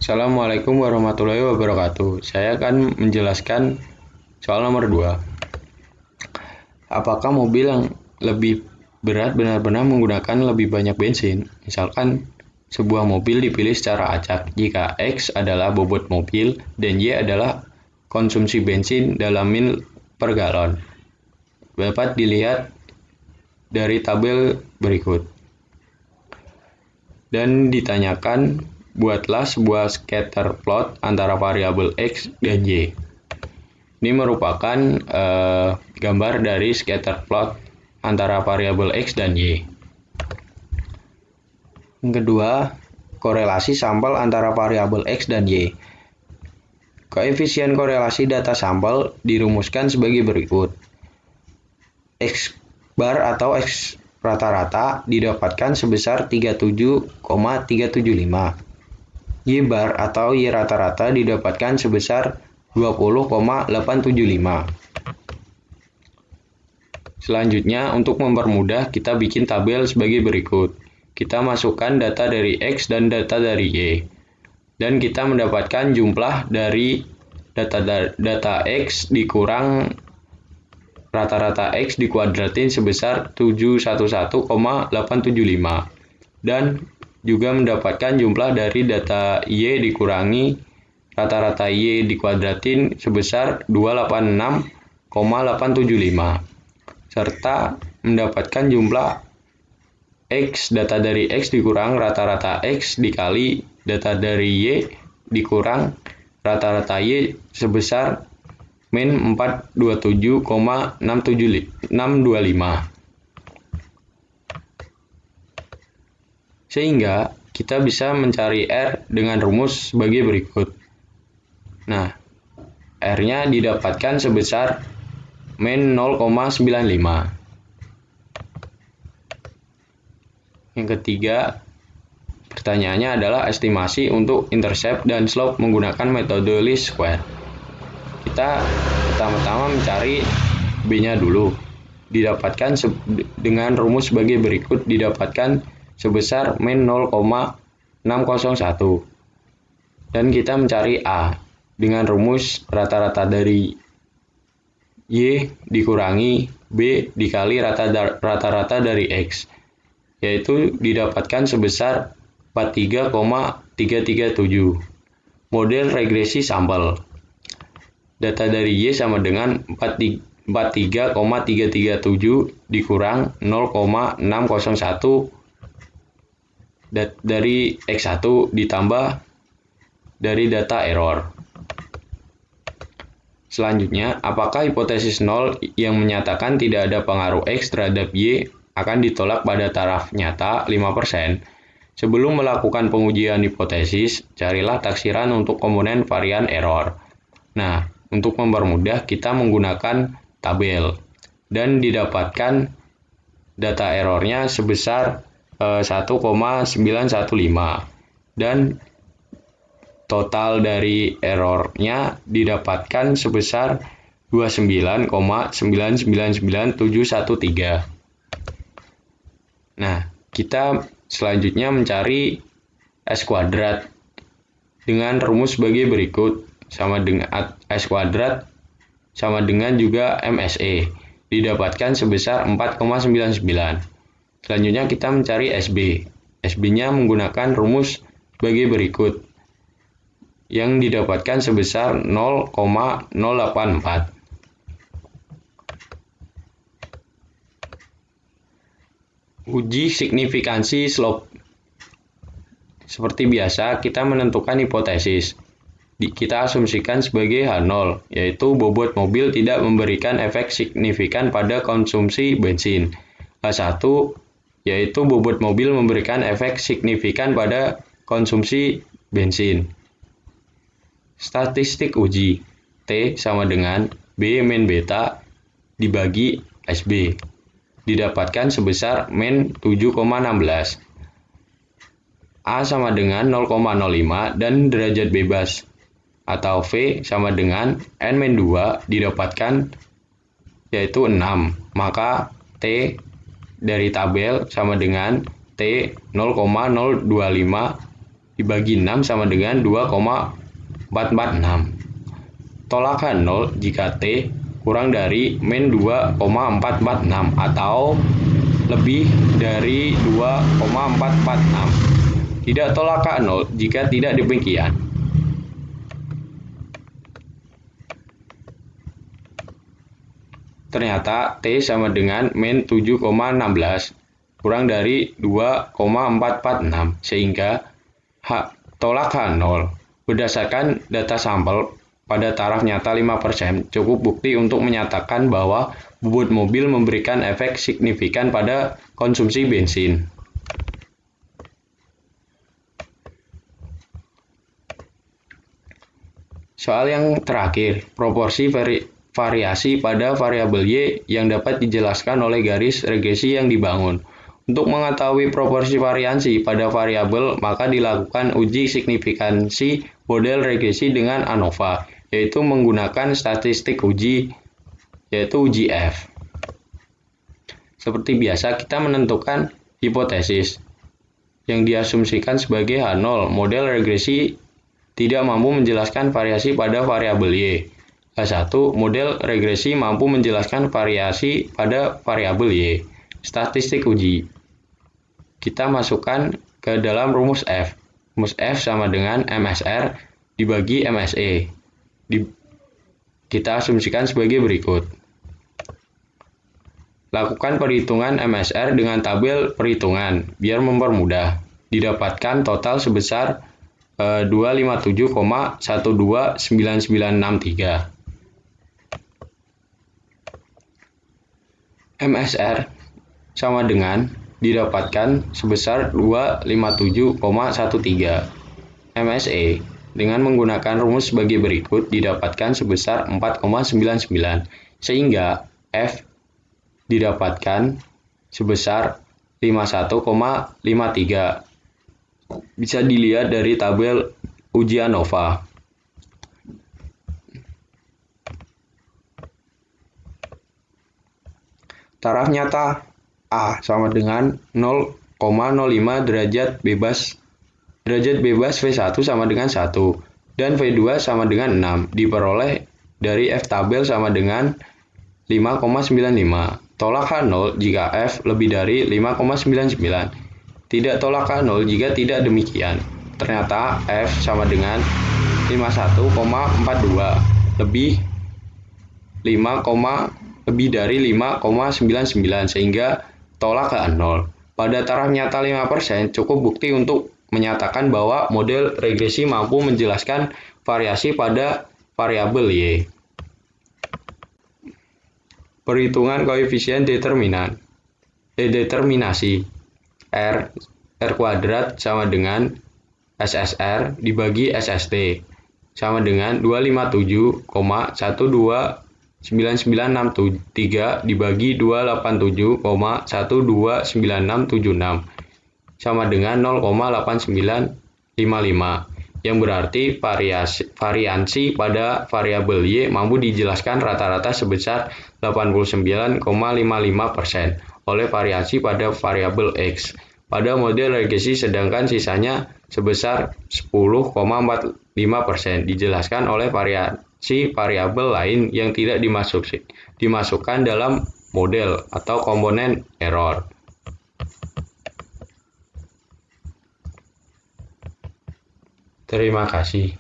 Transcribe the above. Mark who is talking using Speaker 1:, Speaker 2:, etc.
Speaker 1: Assalamualaikum warahmatullahi wabarakatuh. Saya akan menjelaskan soal nomor 2. Apakah mobil yang lebih berat benar-benar menggunakan lebih banyak bensin? Misalkan sebuah mobil dipilih secara acak jika X adalah bobot mobil dan Y adalah konsumsi bensin dalam mil per galon. Dapat dilihat dari tabel berikut. Dan ditanyakan, buatlah sebuah scatter plot antara variabel X dan Y. Ini merupakan gambar dari scatter plot antara variabel X dan Y. Yang kedua, korelasi sampel antara variabel X dan Y. Koefisien korelasi data sampel dirumuskan sebagai berikut. X bar atau X rata-rata didapatkan sebesar 37,375. Y bar atau Y rata-rata didapatkan sebesar 20,875. Selanjutnya, untuk mempermudah, kita bikin tabel sebagai berikut. Kita masukkan data dari X dan data dari Y. Dan kita mendapatkan jumlah dari data X dikurang rata-rata X dikuadratin sebesar 711,875. Dan juga mendapatkan jumlah dari data Y dikurangi rata-rata Y dikuadratin sebesar 286,875. Serta mendapatkan jumlah X, data dari X dikurang rata-rata X dikali data dari Y dikurang rata-rata Y sebesar min 427,625. Sehingga kita bisa mencari R dengan rumus sebagai berikut. Nah, R-nya didapatkan sebesar min 0,95. Yang ketiga, pertanyaannya adalah estimasi untuk intercept dan slope menggunakan metode least square. Kita pertama-tama mencari B-nya dulu. Didapatkan dengan rumus sebagai berikut, didapatkan sebesar min 0,601. Dan kita mencari A dengan rumus rata-rata dari Y dikurangi B dikali rata-rata dari X, yaitu didapatkan sebesar 43,337. Model regresi sampel. Data dari Y sama dengan 43,337 dikurang 0,601 dari X1 ditambah dari data error. Selanjutnya, apakah hipotesis 0 yang menyatakan tidak ada pengaruh X terhadap Y akan ditolak pada taraf nyata 5%? Sebelum melakukan pengujian hipotesis, carilah taksiran untuk komponen varian error. Nah, untuk mempermudah, kita menggunakan tabel dan didapatkan data errornya sebesar 1,915 dan total dari errornya didapatkan sebesar 29,999713. Nah, kita selanjutnya mencari S kuadrat dengan rumus sebagai berikut. Sama dengan S kuadrat sama dengan juga MSE didapatkan sebesar 4,99. Selanjutnya kita mencari SB. SB-nya menggunakan rumus sebagai berikut yang didapatkan sebesar 0,084. Uji signifikansi slope. Seperti biasa, kita menentukan hipotesis. Kita asumsikan sebagai H0, yaitu bobot mobil tidak memberikan efek signifikan pada konsumsi bensin. H1, yaitu bobot mobil memberikan efek signifikan pada konsumsi bensin. Statistik uji, T sama dengan B min beta dibagi SB. Didapatkan sebesar min 7,16. A sama dengan 0,05 dan derajat bebas. Atau V sama dengan N-2 didapatkan yaitu 6. Maka T dari tabel sama dengan T 0,025 dibagi 6 sama dengan 2,446. Tolakan 0 jika T kurang dari min 2,446 atau lebih dari 2,446. Tidak tolakan 0 jika tidak demikian. Ternyata T sama dengan min 7,16 kurang dari 2,446 sehingga tolakan 0 berdasarkan data sampel pada taraf nyata 5% cukup bukti untuk menyatakan bahwa bobot mobil memberikan efek signifikan pada konsumsi bensin. Soal yang terakhir, proporsi variasi pada variabel Y yang dapat dijelaskan oleh garis regresi yang dibangun. Untuk mengetahui proporsi variansi pada variabel, maka dilakukan uji signifikansi model regresi dengan ANOVA, yaitu menggunakan statistik uji, yaitu uji F. Seperti biasa, kita menentukan hipotesis yang diasumsikan sebagai H0. Model regresi tidak mampu menjelaskan variasi pada variabel Y. H1. Model regresi mampu menjelaskan variasi pada variabel Y. Statistik uji. Kita masukkan ke dalam rumus F. Rumus F sama dengan MSR dibagi MSE. Kita asumsikan sebagai berikut. Lakukan perhitungan MSR dengan tabel perhitungan, biar mempermudah. Didapatkan total sebesar 257,129963. MSR sama dengan didapatkan sebesar 257,13. MSE dengan menggunakan rumus sebagai berikut didapatkan sebesar 4,99 sehingga F didapatkan sebesar 51,53. Bisa dilihat dari tabel uji ANOVA. Taraf nyata A sama dengan 0,05 derajat bebas V1 sama dengan 1 dan V2 sama dengan 6 diperoleh dari F tabel sama dengan 5,95. Tolakan 0 jika F lebih dari 5,99. Tidak tolakan 0 jika tidak demikian. Ternyata F sama dengan 51,42 lebih dari 5,99 sehingga tolakan 0. Pada taraf nyata 5% cukup bukti untuk menyatakan bahwa model regresi mampu menjelaskan variasi pada variabel Y. Perhitungan koefisien determinasi R kuadrat sama dengan SSR dibagi SST sama dengan 257,129963 dibagi 287,129676 sama dengan 0,8955 yang berarti variansi pada variabel Y mampu dijelaskan rata-rata sebesar 89,55% oleh variasi pada variabel X pada model regresi, sedangkan sisanya sebesar 10,45% dijelaskan oleh variasi variabel lain yang tidak dimasukkan dalam model atau komponen error. Terima kasih.